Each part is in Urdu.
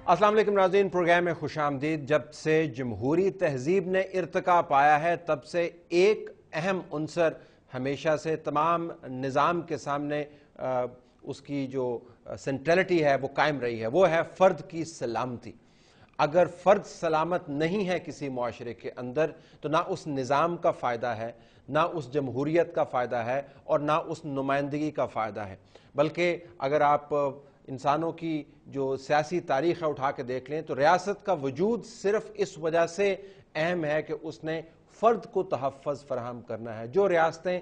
السلام علیکم ناظرین، پروگرام میں خوش آمدید۔ جب سے جمہوری تہذیب نے ارتقا پایا ہے تب سے ایک اہم عنصر ہمیشہ سے تمام نظام کے سامنے اس کی جو سینٹرلٹی ہے وہ قائم رہی ہے، وہ ہے فرد کی سلامتی۔ اگر فرد سلامت نہیں ہے کسی معاشرے کے اندر تو نہ اس نظام کا فائدہ ہے، نہ اس جمہوریت کا فائدہ ہے اور نہ اس نمائندگی کا فائدہ ہے۔ بلکہ اگر آپ انسانوں کی جو سیاسی تاریخ ہے اٹھا کے دیکھ لیں تو ریاست کا وجود صرف اس وجہ سے اہم ہے کہ اس نے فرد کو تحفظ فراہم کرنا ہے۔ جو ریاستیں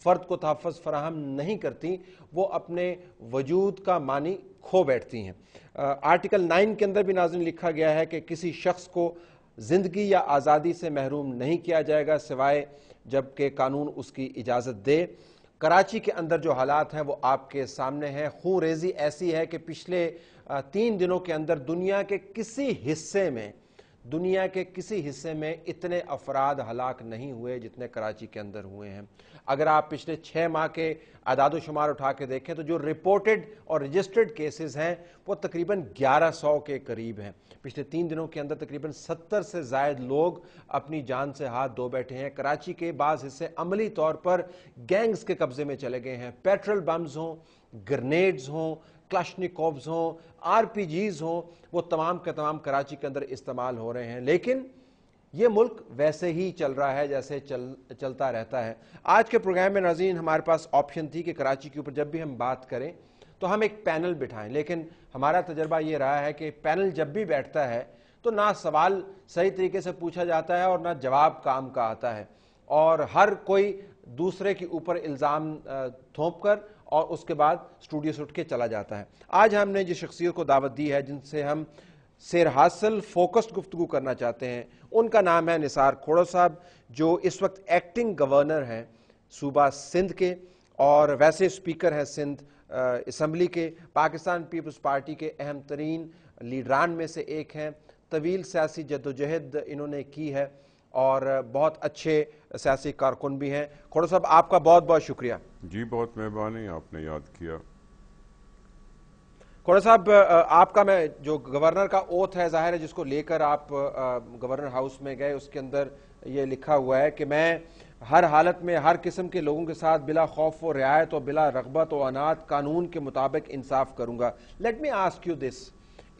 فرد کو تحفظ فراہم نہیں کرتی وہ اپنے وجود کا معنی کھو بیٹھتی ہیں۔ آرٹیکل 9 کے اندر بھی ناظرین لکھا گیا ہے کہ کسی شخص کو زندگی یا آزادی سے محروم نہیں کیا جائے گا سوائے جب کہ قانون اس کی اجازت دے۔ کراچی کے اندر جو حالات ہیں وہ آپ کے سامنے ہیں۔ خون ریزی ایسی ہے کہ پچھلے 3 دنوں کے اندر دنیا کے کسی حصے میں اتنے افراد ہلاک نہیں ہوئے جتنے کراچی کے اندر ہوئے ہیں۔ اگر آپ پچھلے 6 ماہ کے اعداد و شمار اٹھا کے دیکھیں تو جو رپورٹڈ اور رجسٹرڈ کیسز ہیں وہ تقریباً 1100 کے قریب ہیں۔ پچھلے 3 دنوں کے اندر تقریباً 70 سے زائد لوگ اپنی جان سے ہاتھ دھو بیٹھے ہیں۔ کراچی کے بعض حصے عملی طور پر گینگز کے قبضے میں چلے گئے ہیں۔ پیٹرول بمز ہوں، گرنیڈز ہوں، کلاشنیکوفز ہوں، آر پی جیز ہوں، وہ تمام کے تمام کراچی کے اندر استعمال ہو رہے ہیں۔ لیکن یہ ملک ویسے ہی چل رہا ہے جیسے چلتا رہتا ہے۔ آج کے پروگرام میں ناظرین ہمارے پاس آپشن تھی کہ کراچی کے اوپر جب بھی ہم بات کریں تو ہم ایک پینل بٹھائیں، لیکن ہمارا تجربہ یہ رہا ہے کہ پینل جب بھی بیٹھتا ہے تو نہ سوال صحیح طریقے سے پوچھا جاتا ہے اور نہ جواب کام کا آتا ہے، اور ہر کوئی دوسرے کے اوپر الزام تھوپ کر اور اس کے بعد اسٹوڈیو سے اٹھ کے چلا جاتا ہے۔ آج ہم نے جس شخصیت کو دعوت دی ہے جن سے ہم سیر حاصل فوکسڈ گفتگو کرنا چاہتے ہیں، ان کا نام ہے نثار کھوڑا صاحب، جو اس وقت ایکٹنگ گورنر ہیں صوبہ سندھ کے اور ویسے اسپیکر ہیں سندھ اسمبلی کے، پاکستان پیپلز پارٹی کے اہم ترین لیڈران میں سے ایک ہیں۔ طویل سیاسی جدوجہد انہوں نے کی ہے اور بہت اچھے سیاسی کارکن بھی ہیں۔ کھوڑا صاحب آپ کا بہت بہت شکریہ۔ جی بہت مہربانی، آپ نے یاد کیا۔ کھوڑا صاحب آپ کا میں جو گورنر کا اوتھ ہے ظاہر ہے جس کو لے کر آپ گورنر ہاؤس میں گئے، اس کے اندر یہ لکھا ہوا ہے کہ میں ہر حالت میں ہر قسم کے لوگوں کے ساتھ بلا خوف و رعایت اور بلا رغبت و عناد قانون کے مطابق انصاف کروں گا۔ Let me ask you this,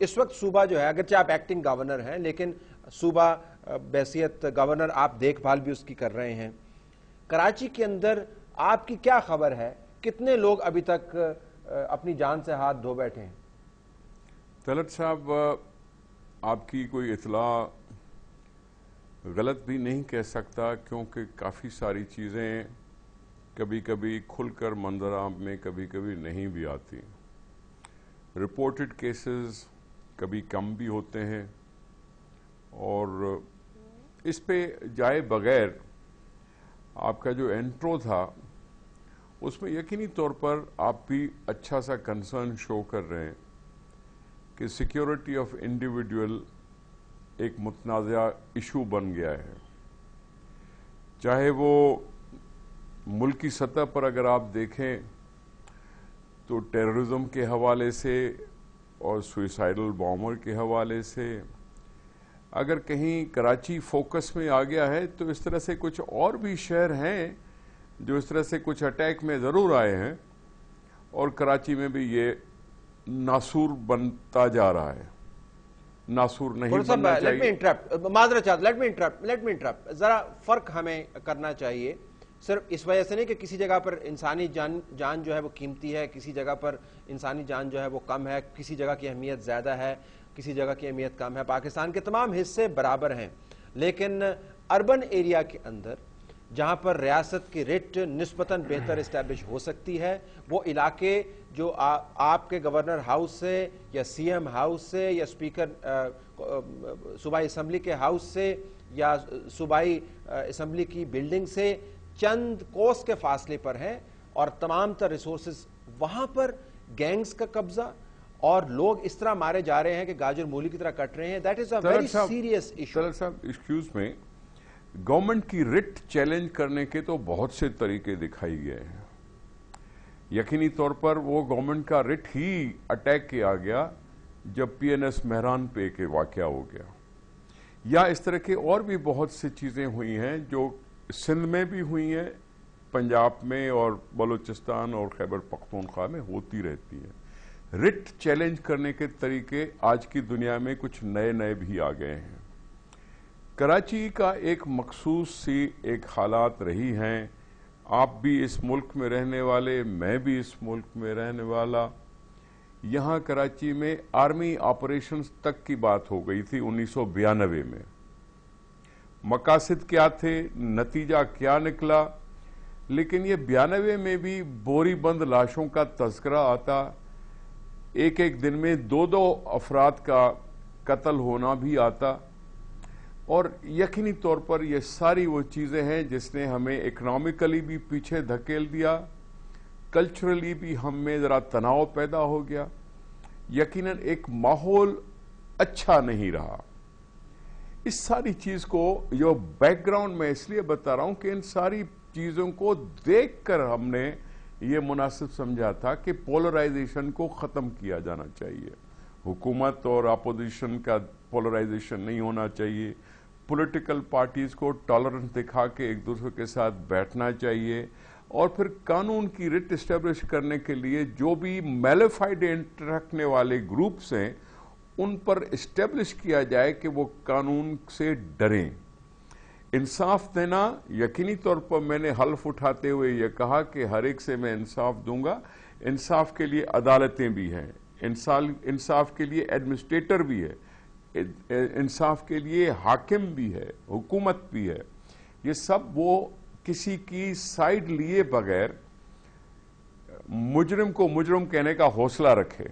اس وقت صوبہ جو ہے اگرچہ آپ ایکٹنگ گورنر ہیں لیکن صوبہ بحیثیت گورنر آپ دیکھ بھال بھی اس کی کر رہے ہیں، کراچی کے اندر آپ کی کیا خبر ہے؟ کتنے لوگ ابھی تک اپنی جان سے ہاتھ دھو بیٹھے ہیں؟ طلعت صاحب، آپ کی کوئی اطلاع غلط بھی نہیں کہہ سکتا، کیونکہ کافی ساری چیزیں کبھی کبھی کھل کر منظر عام میں کبھی کبھی نہیں بھی آتی۔ رپورٹڈ کیسز کبھی کم بھی ہوتے ہیں، اور اس پہ جائے بغیر آپ کا جو انٹرو تھا اس میں یقینی طور پر آپ بھی اچھا سا کنسرن شو کر رہے ہیں کہ سیکیورٹی آف انڈیویڈول ایک متنازع ایشو بن گیا ہے، چاہے وہ ملکی سطح پر اگر آپ دیکھیں تو ٹیررزم کے حوالے سے اور سوئسائڈل بامر کے حوالے سے، اگر کہیں کراچی فوکس میں آ گیا ہے تو اس طرح سے کچھ اور بھی شہر ہیں جو اس طرح سے کچھ اٹیک میں ضرور آئے ہیں، اور کراچی میں بھی یہ ناسور بنتا جا رہا ہے۔ ناسور نہیں بننا چاہیے۔ لیٹ می انٹرپٹ، ذرا فرق ہمیں کرنا چاہیے، صرف اس وجہ سے نہیں کہ کسی جگہ پر انسانی جان جو ہے وہ قیمتی ہے، کسی جگہ پر انسانی جان جو ہے وہ کم ہے، کسی جگہ کی اہمیت زیادہ ہے، کسی جگہ کی اہمیت کم ہے۔ پاکستان کے تمام حصے برابر ہیں، لیکن اربن ایریا کے اندر جہاں پر ریاست کی رٹ نسبتاً بہتر اسٹیبلش ہو سکتی ہے، وہ علاقے جو آپ کے گورنر ہاؤس سے یا سی ایم ہاؤس سے یا اسپیکر صوبائی اسمبلی کے ہاؤس سے یا صوبائی اسمبلی کی بلڈنگ سے چند کوس کے فاصلے پر ہیں، اور تمام تر ریسورسز وہاں پر گینگز کا قبضہ اور لوگ اس طرح مارے جا رہے ہیں کہ گاجر مولی کی طرح کٹ رہے ہیں۔ That is a very serious issue. Talat صاحب ایکسکیوز میں، گورنمنٹ کی رٹ چیلنج کرنے کے تو بہت سے طریقے دکھائی گئے ہیں، یقینی طور پر وہ گورنمنٹ کا رٹ ہی اٹیک کیا گیا جب PNS مہران پہ ایک واقعہ ہو گیا، یا اس طرح کے اور بھی بہت سی چیزیں ہوئی ہیں جو سندھ میں بھی ہوئی ہیں، پنجاب میں اور بلوچستان اور خیبر پختونخوا میں ہوتی رہتی ہیں۔ رٹ چیلنج کرنے کے طریقے آج کی دنیا میں کچھ نئے نئے بھی آ گئے ہیں۔ کراچی کا ایک مخصوص سی ایک حالات رہی ہیں، آپ بھی اس ملک میں رہنے والے، میں بھی اس ملک میں رہنے والا، یہاں کراچی میں آرمی آپریشنز تک کی بات ہو گئی تھی 1992 میں۔ مقاصد کیا تھے، نتیجہ کیا نکلا، لیکن یہ 92 میں بھی بوری بند لاشوں کا تذکرہ آتا، ایک ایک دن میں 2 افراد کا قتل ہونا بھی آتا، اور یقینی طور پر یہ ساری وہ چیزیں ہیں جس نے ہمیں اکنامکلی بھی پیچھے دھکیل دیا، کلچرلی بھی ہم میں ذرا تناؤ پیدا ہو گیا، یقیناً ایک ماحول اچھا نہیں رہا۔ اس ساری چیز کو جو بیک گراؤنڈ میں اس لیے بتا رہا ہوں کہ ان ساری چیزوں کو دیکھ کر ہم نے یہ مناسب سمجھا تھا کہ پولرائزیشن کو ختم کیا جانا چاہیے، حکومت اور اپوزیشن کا پولرائزیشن نہیں ہونا چاہیے، پولیٹیکل پارٹیز کو ٹالرنس دکھا کے ایک دوسرے کے ساتھ بیٹھنا چاہیے، اور پھر قانون کی رٹ اسٹیبلش کرنے کے لیے جو بھی میلیفائڈ انٹرسٹ رکھنے والے گروپس ہیں ان پر اسٹیبلش کیا جائے کہ وہ قانون سے ڈریں۔ انصاف دینا، یقینی طور پر میں نے حلف اٹھاتے ہوئے یہ کہا کہ ہر ایک سے میں انصاف دوں گا، انصاف کے لیے عدالتیں بھی ہیں، انصاف کے لیے ایڈمنسٹریٹر بھی ہے، انصاف کے لیے حاکم بھی ہے، حکومت بھی ہے، یہ سب وہ کسی کی سائیڈ لیے بغیر مجرم کو مجرم کہنے کا حوصلہ رکھے۔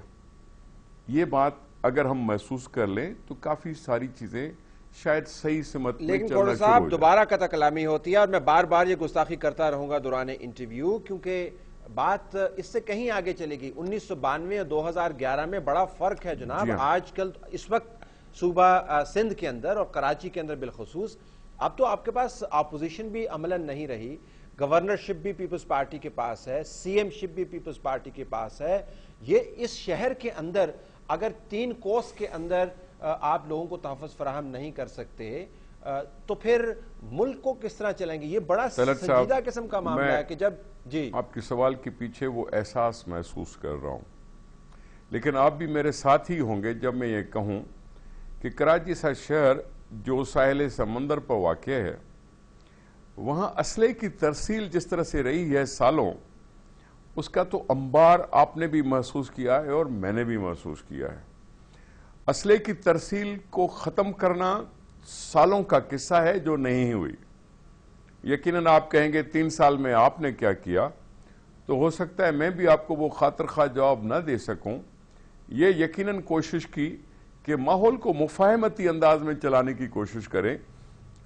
یہ بات اگر ہم محسوس کر لیں تو کافی ساری چیزیں شاید صحیح سمت میں لیکن چلنا کوڑا شروع ہو صاحب جائے۔ دوبارہ قطع کلامی ہوتی ہے، اور میں بار بار یہ گستاخی کرتا رہوں گا دوران انٹرویو، کیونکہ بات اس سے کہیں آگے چلے گی۔ 1992 اور 2011 میں بڑا فرق ہے جناب۔ آج کل اس وقت صوبہ سندھ کے اندر اور کراچی کے اندر بالخصوص اب تو آپ کے پاس اپوزیشن بھی عملاً نہیں رہی، گورنرشپ بھی پیپلز پارٹی کے پاس ہے، CM شپ بھی پیپلز پارٹی کے پاس ہے۔ یہ اس شہر کے اندر اگر 3 کوس کے اندر آپ لوگوں کو تحفظ فراہم نہیں کر سکتے تو پھر ملک کو کس طرح چلیں گے؟ یہ بڑا سنجیدہ قسم کا معاملہ ہے کہ جب آپ کے سوال کے پیچھے وہ احساس محسوس کر رہا ہوں، لیکن آپ بھی میرے ساتھ ہی ہوں گے جب میں یہ کہوں کہ کراچی سا شہر جو ساحل سمندر پر واقع ہے، وہاں اسلحے کی ترسیل جس طرح سے رہی ہے سالوں، اس کا تو انبار آپ نے بھی محسوس کیا ہے اور میں نے بھی محسوس کیا ہے۔ اسلحے کی ترسیل کو ختم کرنا سالوں کا قصہ ہے جو نہیں ہوئی۔ یقیناً آپ کہیں گے 3 سال میں آپ نے کیا کیا، تو ہو سکتا ہے میں بھی آپ کو وہ خاطر خواہ جواب نہ دے سکوں۔ یہ یقیناً کوشش کی کہ ماحول کو مفاہمتی انداز میں چلانے کی کوشش کریں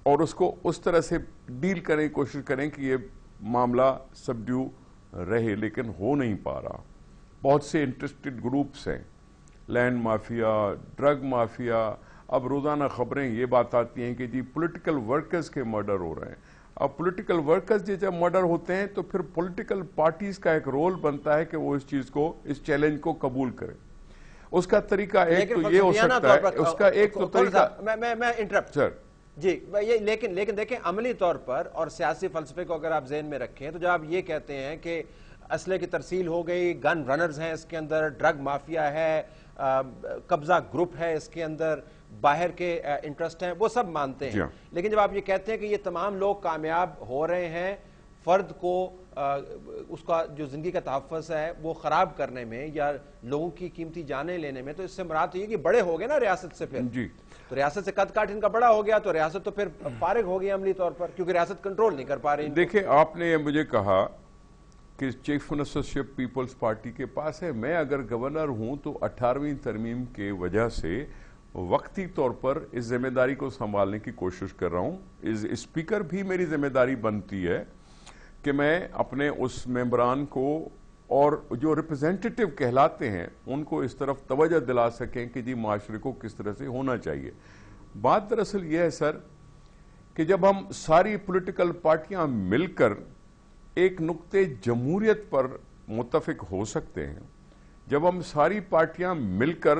اور اس کو اس طرح سے ڈیل کریں، کوشش کریں کہ یہ معاملہ سبڈیو رہے، لیکن ہو نہیں پا رہا۔ بہت سے انٹرسٹڈ گروپس ہیں، لینڈ مافیا، ڈرگ مافیا، اب روزانہ خبریں یہ بات آتی ہیں کہ جی پولیٹیکل ورکرز کے مرڈر ہو رہے ہیں۔ اب پولیٹیکل ورکرز جب مرڈر ہوتے ہیں تو پھر پولیٹیکل پارٹیز کا ایک رول بنتا ہے کہ وہ اس چیز کو، اس چیلنج کو قبول کریں۔ اس کا طریقہ ایک تو یہ ہو سکتا ہے، اس کا ایک تو طریقہ میں انٹرپٹ سر جی لیکن دیکھیں عملی طور پر اور سیاسی فلسفے کو اگر آپ ذہن میں رکھیں تو جب آپ یہ کہتے ہیں کہ اسلحے کی ترسیل ہو گئی، گن رنرز ہیں اس کے اندر، ڈرگ مافیا ہے، قبضہ گروپ ہے اس کے اندر، باہر کے انٹرسٹ ہیں، وہ سب مانتے ہیں، لیکن جب آپ یہ کہتے ہیں کہ یہ تمام لوگ کامیاب ہو رہے ہیں فرد کو اس کا جو زندگی کا تحفظ ہے وہ خراب کرنے میں یا لوگوں کی قیمتی جانیں لینے میں، تو اس سے مراد یہ کہ بڑے ہو گئے نا ریاست سے، پھر تو ریاست سے قد کاٹ ان کا بڑا ہو گیا تو ریاست تو پھر فارغ ہو گئی عملی طور پر، کیونکہ ریاست کنٹرول نہیں کر پا رہی۔ دیکھیں آپ نے مجھے کہا کہ چیف منسٹرشپ پیپلز پارٹی کے پاس ہے، میں اگر گورنر ہوں تو 18ویں ترمیم کے وجہ سے وقتی طور پر اس ذمہ داری کو سنبھالنے کی کوشش کر رہا ہوں۔ اسپیکر بھی میری ذمہ داری بنتی ہے کہ میں اپنے اس ممبران کو اور جو ریپرزینٹیٹیو کہلاتے ہیں ان کو اس طرف توجہ دلا سکیں کہ جی معاشرے کو کس طرح سے ہونا چاہیے۔ بات دراصل یہ ہے سر کہ جب ہم ساری پولیٹیکل پارٹیاں مل کر ایک نقطے جمہوریت پر متفق ہو سکتے ہیں، جب ہم ساری پارٹیاں مل کر